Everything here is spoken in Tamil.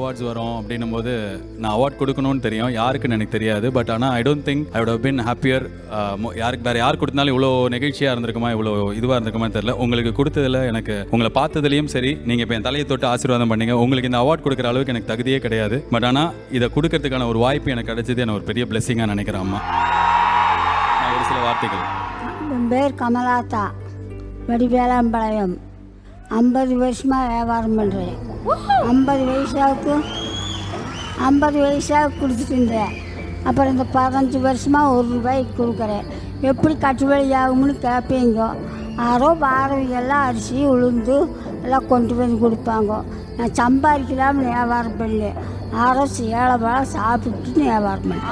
அவார்ட்ஸ் வரும் அப்படின்னும் போது நான் அவார்ட் கொடுக்கணும்னு தெரியும், யாருக்குன்னு எனக்கு தெரியாது. பட் ஆனால் I don't think I would have been happier. யாருக்கு வேறு யார் கொடுத்தாலும் இவ்வளோ நெகிழ்ச்சியாக இருந்திருக்குமா, இவ்வளோ இதுவாக இருந்திருக்குமா தெரியல. உங்களுக்கு கொடுத்ததில் எனக்கு உங்களை பார்த்ததுலேயும் சரி, நீங்கள் இப்போ என் தலையை தொட்டு ஆசீர்வாதம் பண்ணீங்க. உங்களுக்கு இந்த அவார்ட் கொடுக்குற அளவுக்கு எனக்கு தகுதியே கிடையாது. பட் ஆனால் இதை கொடுக்கறதுக்கான ஒரு வாய்ப்பு எனக்கு கிடைச்சது எனக்கு ஒரு பெரிய பிளெஸிங்காக நினைக்கிறேன். அம்மா, நான் ஒரு சில வார்த்தைகள். என் பேர் கமலாத்தா, வடிவேலாம்பாளையம். 50 வருஷமாக வியாபாரம் பண்ணுறேன். 50 வயசாவுக்கு கொடுத்துட்டு இருந்தேன். அப்புறம் இந்த 15 வருஷமாக ₹1 கொடுக்குறேன். எப்படி கட்டுப்படி ஆகும்னு கேட்பீங்க. யாரோ பாரதிகள்லாம் அரிசி உளுந்து எல்லாம் கொண்டு வந்து கொடுப்பாங்க. நான் சம்பாதிக்கலாம்னு வியாபாரம் பண்ணேன். யாரோ ஏழை பழம் சாப்பிட்டுன்னு வியாபாரம் பண்ணேன்.